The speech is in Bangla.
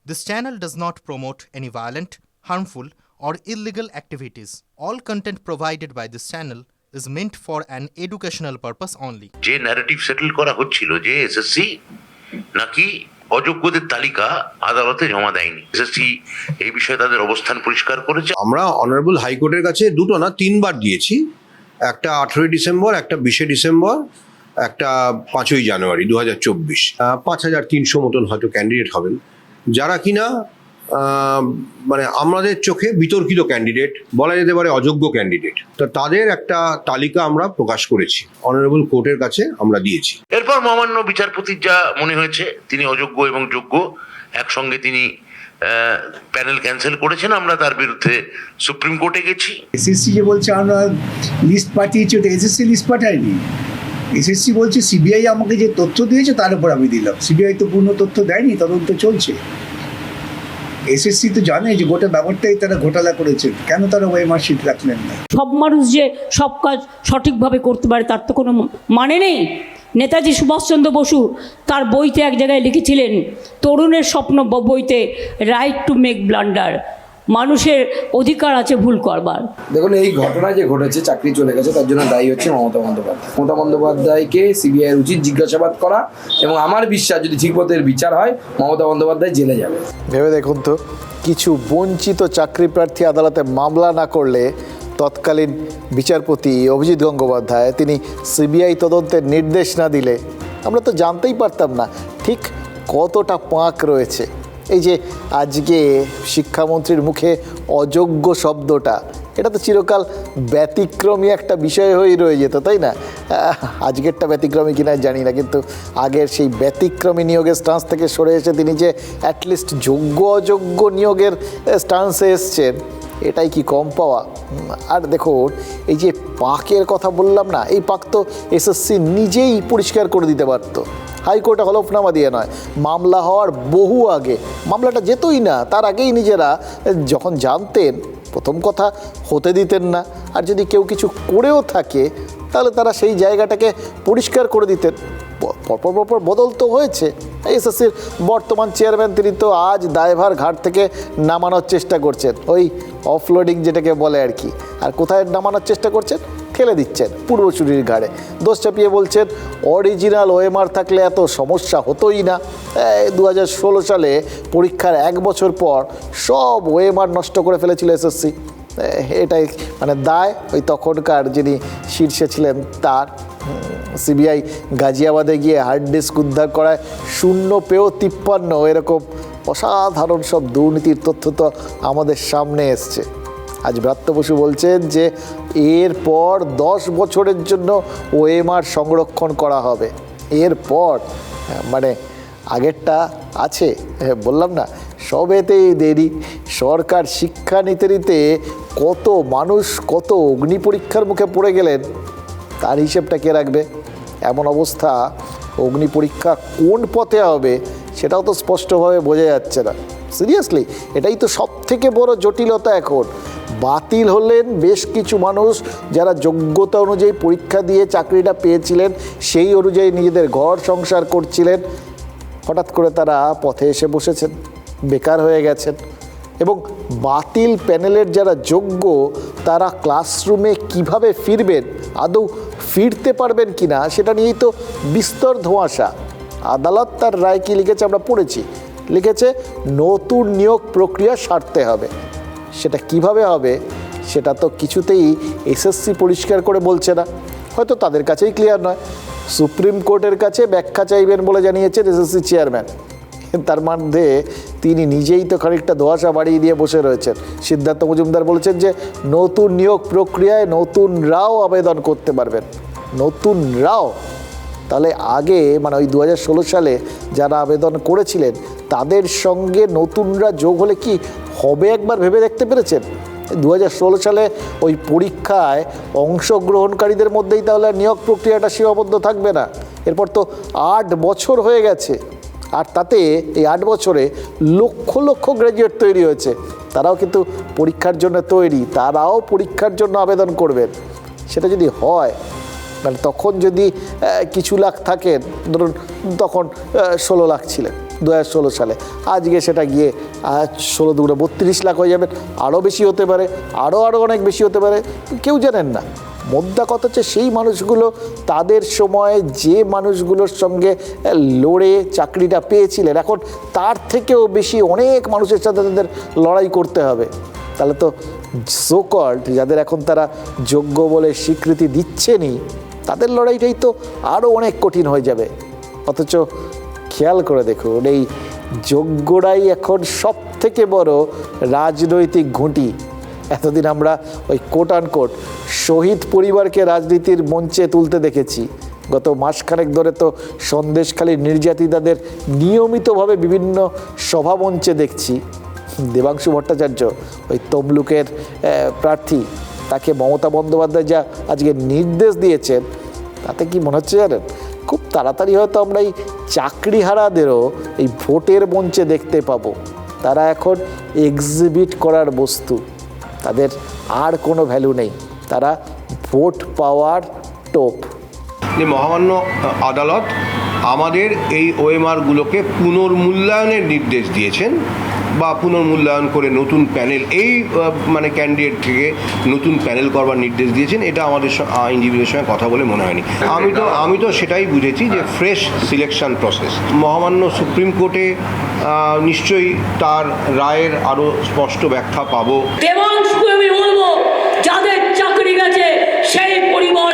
This channel does not promote any violent, harmful, or illegal activities. All content provided by this channel is meant for an educational purpose only. যে ন্যারেটিভ সেটেল করা হচ্ছিল যে এসএসসি নাকি অযোগ্যদের তালিকা আদালতে জমা দেয়নি, এসএসসি এই বিষয়ে তাদের অবস্থান পরিষ্কার করেছে। আমরা অনারেবল হাইকোর্টের কাছে দুটো না তিনবার দিয়েছি, একটা 18 ডিসেম্বর, একটা 20 ডিসেম্বর, একটা 5ই জানুয়ারি 2024। 5300 মতন হয়তো ক্যান্ডিডেট হবেন যারা কিনা মানে আমাদের চোখে বিতর্কিত ক্যান্ডিডেট, বলা যেতে পারে অযোগ্য ক্যান্ডিডেট। তো তাদের একটা তালিকা আমরা প্রকাশ করেছি, অনারেবল কোর্টের কাছে আমরা দিয়েছি। এরপর মহামান্য বিচারপতির যা মনে হয়েছে তিনি অযোগ্য এবং যোগ্য একসঙ্গে তিনি প্যানেল ক্যান্সেল করেছেন। আমরা তার বিরুদ্ধে সুপ্রিম কোর্টে গেছি। এসএসসি যে বলছে আমরা লিস্ট পাঠিয়েছি, ওটা এসএসসি লিস্ট পাঠায়নি। এসএসসি বলছে সিবিআই আমাকে যে তথ্য দিয়েছে তার উপর আমি দিলাম। সিবিআই তো পূর্ণ তথ্য দেয়নি, তদন্ত চলছে। এসএসসি তো জানে যে গোটা ব্যাপারটাই তারা ঘোটালা করেছে, কেন তারা ওএমআর শিট রাখলেন না? সব মানুষ যে সব কাজ সঠিকভাবে করতে পারে তার তো কোনো মানে নেই। নেতাজি সুভাষচন্দ্র বসু তার বইতে এক জায়গায় লিখেছিলেন, তরুণের স্বপ্ন বইতে, রাইট টু মেক ব্লান্ডার, মানুষের অধিকার আছে ভুল করবার। দেখুন, এই ঘটনা যে ঘটেছে, চাকরি চলে গেছে, তার জন্য দায়ী হচ্ছে মমতা বন্দ্যোপাধ্যায়। মমতা বন্দ্যোপাধ্যায়কে সিবিআই এর উচিত জিজ্ঞাসাবাদ করা, এবং আমার বিশ্বাস যদি ঠিক পথের বিচার হয় মমতা বন্দ্যোপাধ্যায় জেলে যাবে। ভেবে দেখুন তো, কিছু বঞ্চিত চাকরি প্রার্থী আদালতে মামলা না করলে তৎকালীন বিচারপতি অভিজিৎ গঙ্গোপাধ্যায় তিনি সিবিআই তদন্তের নির্দেশ না দিলে আমরা তো জানতেই পারতাম না ঠিক কতটা পাঁক রয়েছে। এই যে আজকে শিক্ষামন্ত্রীর মুখে অযোগ্য শব্দটা, এটা তো চিরকাল ব্যতিক্রমী একটা বিষয় হয়েই রয়ে যেত, তাই না? আজকেরটা ব্যতিক্রমী কিনা জানি না, কিন্তু আগের সেই ব্যতিক্রমী নিয়োগের স্টান্স থেকে সরে এসে তিনি যে অ্যাটলিস্ট যোগ্য অযোগ্য নিয়োগের স্টান্সে এসছেন, এটাই কি কম পাওয়া? আর দেখুন, এই যে পাকের কথা বললাম না, এই পাক তো এসএসসি নিজেই পরিষ্কার করে দিতে পারতো। হাইকোর্টে হলফনামা দিয়ে নয়, মামলা হওয়ার বহু আগে, মামলাটা যেতই না তার আগেই নিজেরা যখন জানতেন, প্রথম কথা হতে দিতেন না, আর যদি কেউ কিছু করেও থাকে তাহলে তারা সেই জায়গাটাকে পরিষ্কার করে দিতেন। পরপর বদল তো হয়েছে। এসএসসির বর্তমান চেয়ারম্যান তিনি তো আজ দায়ভার ঘাট থেকে নামানোর চেষ্টা করছেন, ওই অফলোডিং যেটাকে বলে আর কি। আর কোথায় নামানোর চেষ্টা করছেন? ঠেলে দিচ্ছেন পূর্বসূরির ঘাড়ে, দোষ চাপিয়ে বলছেন অরিজিনাল ওএমআর থাকলে এত সমস্যা হতোই না। 2016 সালে পরীক্ষার 1 বছর পর সব ওএমআর নষ্ট করে ফেলেছিল এসএসসি। এটাই মানে দায় ওই তখনকার যিনি শীর্ষে ছিলেন তার। সিবিআই গাজিয়াবাদে গিয়ে হার্ড ডিস্ক উদ্ধার করায় 0 পেয়েও 53, এরকম অসাধারণ সব দুর্নীতির তথ্য তো আমাদের সামনে এসছে। আজ ব্রাত্য বসু বলছেন যে এরপর 10 বছরের জন্য ওএমআর সংরক্ষণ করা হবে। এরপর মানে আগেরটা আছে, বললাম না সবেতেই দেরি। সরকার শিক্ষা নিতে নিতে কত মানুষ কত অগ্নি পরীক্ষার মুখে পড়ে গেলেন, তার হিসেবটা কে রাখবে? এমন অবস্থা, অগ্নি পরীক্ষা কোন পথে হবে সেটাও তো স্পষ্টভাবে বোঝা যাচ্ছে না। সিরিয়াসলি, এটাই তো সব থেকে বড় জটিলতা এখন। বাতিল হলেন বেশ কিছু মানুষ যারা যোগ্যতা অনুযায়ী পরীক্ষা দিয়ে চাকরিটা পেয়েছিলেন, সেই অনুযায়ী নিজেদের ঘর সংসার করছিলেন, হঠাৎ করে তারা পথে এসে বসেছেন, বেকার হয়ে গেছেন। এবং বাতিল প্যানেলের যারা যোগ্য তারা ক্লাসরুমে কিভাবে ফিরবেন, আদৌ ফিরতে পারবেন কি না, সেটা নিয়েই তো বিস্তর ধোঁয়াশা। আদালত তার রায় কী লিখেছে আমরা পড়েছি, লিখেছে নতুন নিয়োগ প্রক্রিয়া সারতে হবে। সেটা কিভাবে হবে সেটা তো কিছুতেই এসএসসি পরিষ্কার করে বলছে না, হয়তো তাদের কাছেই ক্লিয়ার নয়। সুপ্রিম কোর্টের কাছে ব্যাখ্যা চাইবেন বলে জানিয়েছেন এসএসসি চেয়ারম্যান। তার মধ্যে তিনি নিজেই তো খানিকটা ধোঁয়াশা বাড়িয়ে দিয়ে বসে রয়েছেন। সিদ্ধার্থ মজুমদার বলেছেন যে নতুন নিয়োগ প্রক্রিয়ায় নতুনরাও আবেদন করতে পারবেন। নতুনরাও তাহলে আগে মানে ওই 2016 সালে যারা আবেদন করেছিলেন তাদের সঙ্গে নতুনরা যোগ হলে কি হবে একবার ভেবে দেখতে পেরেছেন? 2016 সালে ওই পরীক্ষায় অংশগ্রহণকারীদের মধ্যেই তাহলে নিয়োগ প্রক্রিয়াটা সীমাবদ্ধ থাকবে না। এরপর তো 8 বছর হয়ে গেছে, আর তাতে এই 8 বছরে লক্ষ লক্ষ গ্র্যাজুয়েট তৈরি হয়েছে। তারাও কিন্তু পরীক্ষার জন্য তৈরি, তারাও পরীক্ষার জন্য আবেদন করবেন। সেটা যদি হয় তাহলে তখন যদি কিছু লাখ থাকেন, ধরুন তখন 16 লাখ ছিলেন, 2016 সালে, আজকে সেটা গিয়ে 16 দুগুণে 32 লাখ হয়ে যাবে, আরও বেশি হতে পারে, আরও অনেক বেশি হতে পারে, কেউ জানেন না। মোদ্দা কথা হচ্ছে সেই মানুষগুলো তাদের সময় যে মানুষগুলোর সঙ্গে লড়ে চাকরিটা পেয়েছিলেন, এখন তার থেকেও বেশি অনেক মানুষের সাথে তাদের লড়াই করতে হবে। তাহলে তো সো কল্ড যাদের এখন তারা যোগ্য বলে স্বীকৃতি দিচ্ছেনই, তাদের লড়াইটাই তো আরও অনেক কঠিন হয়ে যাবে। অথচ খেয়াল করে দেখুন, এই যোগ্যরাই এখন সব থেকে বড় রাজনৈতিক ঘুঁটি। এতদিন আমরা ওই কোট আনকোট শহীদ পরিবারকে রাজনীতির মঞ্চে তুলতে দেখেছি, গত মাসখানেক ধরে তো সন্দেশখালীর নির্যাতিতাদের নিয়মিতভাবে বিভিন্ন সভামঞ্চে দেখছি। দেবাংশু ভট্টাচার্য, ওই তমলুকের প্রার্থী, তাকে মমতা বন্দ্যোপাধ্যায় যা আজকে নির্দেশ দিয়েছেন, তাতে কি মনে হচ্ছে জানেন, খুব তাড়াতাড়ি হয়তো আমরা এই চাকরিহারাদেরও এই ভোটের মঞ্চে দেখতে পাবো। তারা এখন এক্সিবিট করার বস্তু, তাদের আর কোনো ভ্যালু নেই, তারা ভোট পাওয়ার টোপ। যে মহামান্য আদালত আমাদের এই ওএমআরগুলোকে পুনর্মূল্যায়নের নির্দেশ দিয়েছেন, বা পুনর্মূল্যায়ন করে নতুন প্যানেল, এই মানে ক্যান্ডিডেট থেকে নতুন প্যানেল করবার নির্দেশ দিয়েছেন। এটা আমাদের আইনজীবীদের সঙ্গে কথা বলে মনে হয়নি। আমি তো সেটাই বুঝেছি যে ফ্রেশ সিলেকশন প্রসেস। মহামান্য সুপ্রিম কোর্টে নিশ্চয়ই তার রায়ের আরও স্পষ্ট ব্যাখ্যা পাবো। দেবাংশু আমি বলবো, যাদের চাকরি গেছে সেই পরিবার